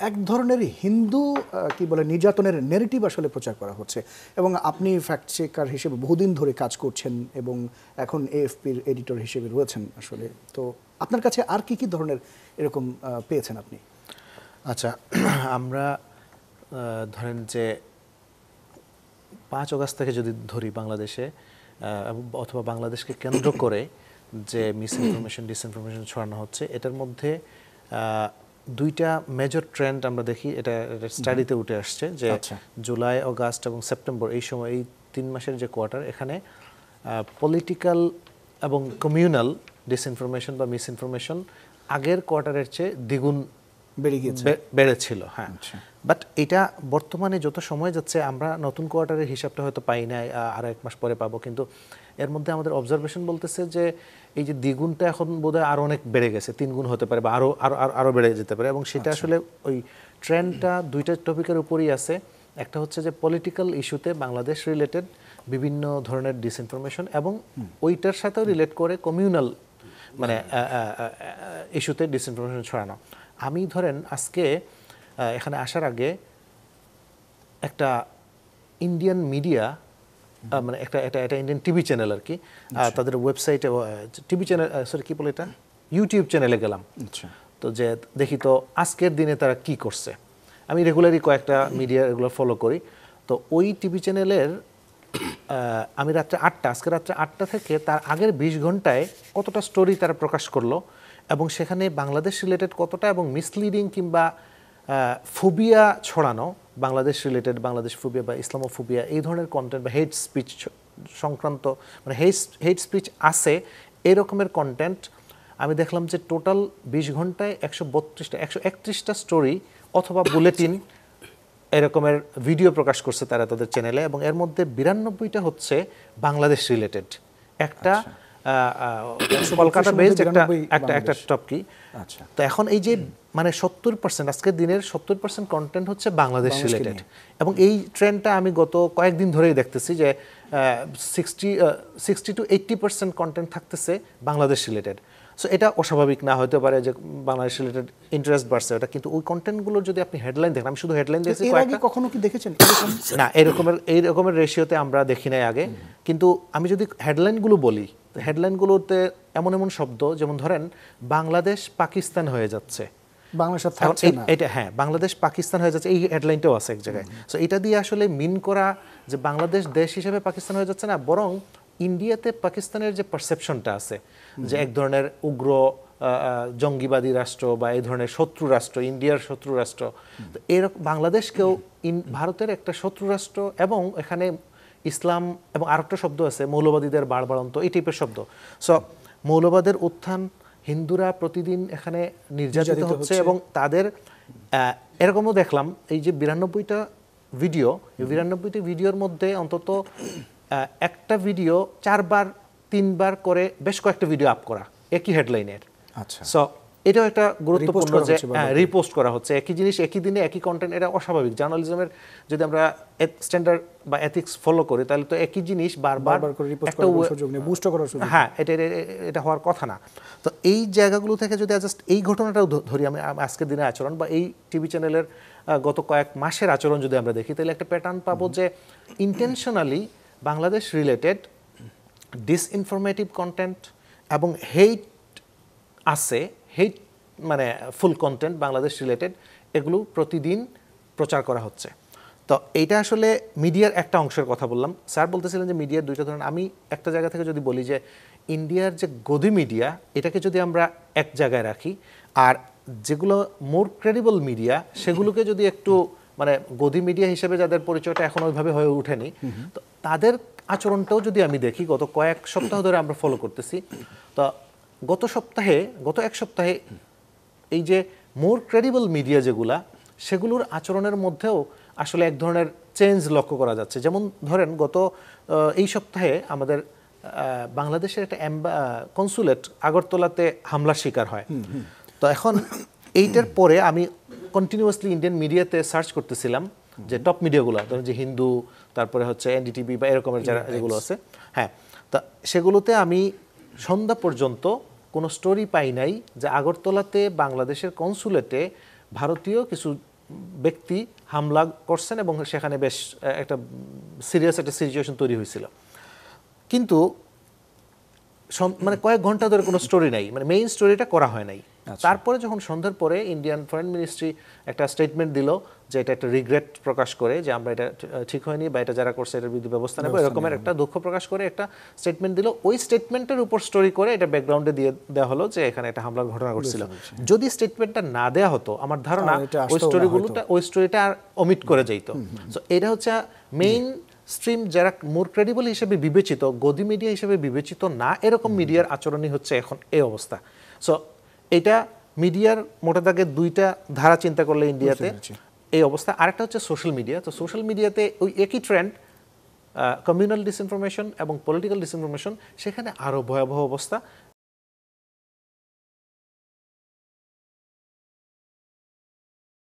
এক ধরনের হিন্দু কি বলে নির্যাতনের নেগেটিভ আসলে প্রচার করা হচ্ছে এবং আপনি ফ্যাক্ট চেকার হিসেবে বহুদিন ধরে কাজ করছেন এবং এখন এএফপির এডিটর হিসেবে রয়েছেন আসলে, তো আপনার কাছে আর কি কি ধরনের এরকম পেয়েছেন আপনি? আচ্ছা, আমরা ধরেন যে 5 আগস্ট থেকে যদি ধরি বাংলাদেশে অথবা বাংলাদেশকে কেন্দ্র করে যে মিস ইনফরমেশন ডিসইনফরমেশন ছড়ানো হচ্ছে, এটার মধ্যে দুইটা মেজর ট্রেন্ড আমরা দেখি। এটা স্টাডিতে উঠে আসছে যে জুলাই, অগাস্ট এবং সেপ্টেম্বর, এই সময় এই 3 মাসের যে কোয়ার্টার, এখানে পলিটিক্যাল এবং কমিউনাল ডিসইনফরমেশন বা মিস ইনফরমেশন আগের কোয়ার্টারের চেয়ে দ্বিগুণ বেড়েছিল। হ্যাঁ, বাট এটা বর্তমানে যত সময় যাচ্ছে আমরা নতুন কোয়ার্টারের হিসাবটা হয়তো পাই নাই, আর 1 মাস পরে পাবো, কিন্তু এর মধ্যে আমাদের অবজারভেশন বলতেছে যে এই যে দ্বিগুণটা এখন বোধহয় আরও অনেক বেড়ে গেছে, 3 গুণ হতে পারে বা আরও বেড়ে যেতে পারে। এবং সেটা আসলে ওই ট্রেন্ডটা দুইটা টপিকের উপরই আছে। একটা হচ্ছে যে পলিটিক্যাল ইস্যুতে বাংলাদেশ রিলেটেড বিভিন্ন ধরনের ডিসইনফরমেশন, এবং ওইটার সাথেও রিলেট করে কমিউনাল মানে ইস্যুতে ডিসইনফরমেশন ছড়ানো। আমি ধরেন আজকে এখানে আসার আগে একটা ইন্ডিয়ান মিডিয়া, মানে একটা ইন্ডিয়ান টিভি চ্যানেল আর কি, তাদের ওয়েবসাইটে টিভি চ্যানেল, সরি কি বলে এটা, ইউটিউব চ্যানেলে গেলাম। তো যে দেখি তো আজকের দিনে তারা কি করছে। আমি রেগুলারই কয়েকটা মিডিয়া রেগুলার ফলো করি। তো ওই টিভি চ্যানেলের আমি আজকে রাত্রে 8টা থেকে তার আগের 20 ঘন্টায় কতটা স্টোরি তারা প্রকাশ করলো, এবং সেখানে বাংলাদেশ রিলেটেড কতটা, এবং মিসলিডিং কিংবা ফোবিয়া ছড়ানো, বাংলাদেশ রিলেটেড, বাংলাদেশ ফোবিয়া বা ইসলামোফোবিয়া, এই ধরনের কন্টেন্ট বা হেট স্পিচ সংক্রান্ত, মানে হেট স্পিচ আছে এই রকমের কন্টেন্ট আমি দেখলাম যে টোটাল 20 ঘন্টায় 131টা স্টোরি অথবা বুলেটিন এরকমের ভিডিও প্রকাশ করছে তারা তাদের চ্যানেলে, এবং এর মধ্যে 92টা হচ্ছে বাংলাদেশ রিলেটেড। একটা কলকাতা বেসড একটা টপকি। তো এখন এই যে মানে 70% আজকের দিনের 70% কন্টেন্ট হচ্ছে বাংলাদেশ রিলেটেড, এবং এই ট্রেন্ডটা আমি গত কয়েকদিন ধরেই দেখতেছি যে 60 to 80% কন্টেন্ট থাকতেছে বাংলাদেশ রিলেটেড। সো এটা অস্বাভাবিক না হতে পারে যে বাংলাদেশ রিলেটেড ইন্টারেস্ট বাড়ছে ওটা, কিন্তু ওই কন্টেন্টগুলোর যদি আপনি হেডলাইন দেখেন, আমি শুধু হেডলাইন দেখেছি, কখনো কি দেখেছেন না এই রকমের রেশিওতে আমরা দেখি নাই আগে। কিন্তু আমি যদি হেডলাইনগুলো বলি, হেডলাইনগুলোতে এমন শব্দ, যেমন ধরেন বাংলাদেশ পাকিস্তান হয়ে যাচ্ছে, এটা হ্যাঁ বাংলাদেশ পাকিস্তান হয়ে যাচ্ছে, এই হেডলাইনটাও আছে এক জায়গায়। সো এটা দিয়ে আসলে মিন করা যে বাংলাদেশ দেশ হিসেবে পাকিস্তান হয়ে যাচ্ছে না, বরং ইন্ডিয়াতে পাকিস্তানের যে পারসেপশনটা আছে যে এক ধরনের উগ্র জঙ্গিবাদী রাষ্ট্র বা এই ধরনের শত্রু রাষ্ট্র, ইন্ডিয়ার শত্রু রাষ্ট্র, এরকম বাংলাদেশকেও ভারতের একটা শত্রু রাষ্ট্র, এবং এখানে ইসলাম এবং আরেকটা শব্দ আছে মৌলবাদীদের বাড়বাড়ন্ত, এই টাইপের শব্দ। সো মৌলবাদের উত্থান, হিন্দুরা প্রতিদিন এখানে নির্যাতিত হচ্ছে, এবং তাদের এরকমও দেখলাম এই যে 92টা ভিডিও, এই 92টি ভিডিওর মধ্যে অন্তত একটা ভিডিও 4-3 বার করে বেশ কয়েকটা ভিডিও আপ করা একই হেডলাইনের। সো এটাও একটা গুরুত্বপূর্ণ যে রিপোস্ট করা হচ্ছে একই জিনিস একই দিনে একই কন্টেন্ট। এটা অস্বাভাবিক। জার্নালিজমের যদি আমরা স্ট্যান্ডার্ড বা এথিক্স ফলো করি, তাহলে তো একই জিনিস বারবার একটা হ্যাঁ এটা হওয়ার কথা না। তো এই জায়গাগুলো থেকে যদি জাস্ট এই ঘটনাটাও ধরি, আমি আজকের দিনের আচরণ বা এই টিভি চ্যানেলের গত কয়েক মাসের আচরণ যদি আমরা দেখি, তাহলে একটা প্যাটার্ন পাবো যে ইন্টেনশনালি বাংলাদেশ রিলেটেড ডিসইনফরমেটিভ কন্টেন্ট এবং হেইট আছে, হেইট মানে ফুল কন্টেন্ট বাংলাদেশ রিলেটেড, এগুলো প্রতিদিন প্রচার করা হচ্ছে। তো এইটা আসলে মিডিয়ার একটা অংশের কথা বললাম। স্যার বলতেছিলেন যে মিডিয়ার দুইটা ধরনের। আমি একটা জায়গা থেকে যদি বলি যে ইন্ডিয়ার যে গদি মিডিয়া, এটাকে যদি আমরা এক জায়গায় রাখি, আর যেগুলো মোর ক্রেডিবল মিডিয়া সেগুলোকে যদি একটু মানে গদি মিডিয়া হিসেবে যাদের পরিচয়টা এখন ওইভাবে হয়ে ওঠেনি, তো তাদের আচরণটাও যদি আমি দেখি, গত কয়েক সপ্তাহ ধরে আমরা ফলো করতেছি। তো গত এক সপ্তাহে এই যে মোর ক্রেডিবল মিডিয়া যেগুলা, সেগুলোর আচরণের মধ্যেও আসলে এক ধরনের চেঞ্জ লক্ষ্য করা যাচ্ছে। যেমন ধরেন গত এই সপ্তাহে আমাদের বাংলাদেশের একটা কনসুলেট আগরতলাতে হামলার শিকার হয়। তো এখন এইটার পরে আমি কন্টিনিউয়াসলি ইন্ডিয়ান মিডিয়াতে সার্চ করতেছিলাম যে টপ মিডিয়াগুলো, ধরেন যে হিন্দু, তারপরে হচ্ছে এনডিটিভি বা এরকমের যারা যেগুলো আছে, হ্যাঁ, তা সেগুলোতে আমি সন্ধ্যা পর্যন্ত কোনো স্টোরি পাই নাই যে আগরতলাতে বাংলাদেশের কনসুলেটে ভারতীয় কিছু ব্যক্তি হামলা করছেন এবং সেখানে বেশ একটা সিরিয়াস একটা সিচুয়েশন তৈরি হয়েছিল। কিন্তু মানে কয়েক ঘন্টা ধরে কোনো স্টোরি নাই, মানে মেইন স্টোরিটা করা হয় নাই। তারপরে যখন সন্ধ্যার পরে ইন্ডিয়ান ফরেন মিনিস্ট্রি একটা স্টেটমেন্ট দিল যে এটা একটা রিগ্রেট প্রকাশ করে যে আমরা এটা ঠিক হয়নি বা এটা যারা করছে এটার বিরুদ্ধে ব্যবস্থা নেব, এরকমের একটা দুঃখ প্রকাশ করে একটা স্টেটমেন্ট দিল। ওই স্টেটমেন্টের উপর স্টোরি করে এটা ব্যাকগ্রাউন্ডে দিয়ে দেওয়া হলো যে এখানে একটা হামলার ঘটনা ঘটছিল। যদি স্টেটমেন্টটা না দেওয়া হতো আমার ধারণা ওই স্টোরিটা আর অমিট করে যেত। সো এটা হচ্ছে মেইন স্ট্রিম যারা মোর ক্রেডিবল হিসেবে বিবেচিত, গদি মিডিয়া হিসেবে বিবেচিত না এরকম মিডিয়ার আচরণই হচ্ছে এখন এই অবস্থা। সো এটা মিডিয়ার মোটা দাগে দুইটা ধারা চিন্তা করলে ইন্ডিয়াতে এই অবস্থা। আরেকটা হচ্ছে সোশ্যাল মিডিয়া। তো সোশ্যাল মিডিয়াতে ওই একই ট্রেন্ড, কমিউনাল ডিসইনফরমেশন এবং পলিটিক্যাল ডিসইনফরমেশন, সেখানে আরও ভয়াবহ অবস্থা।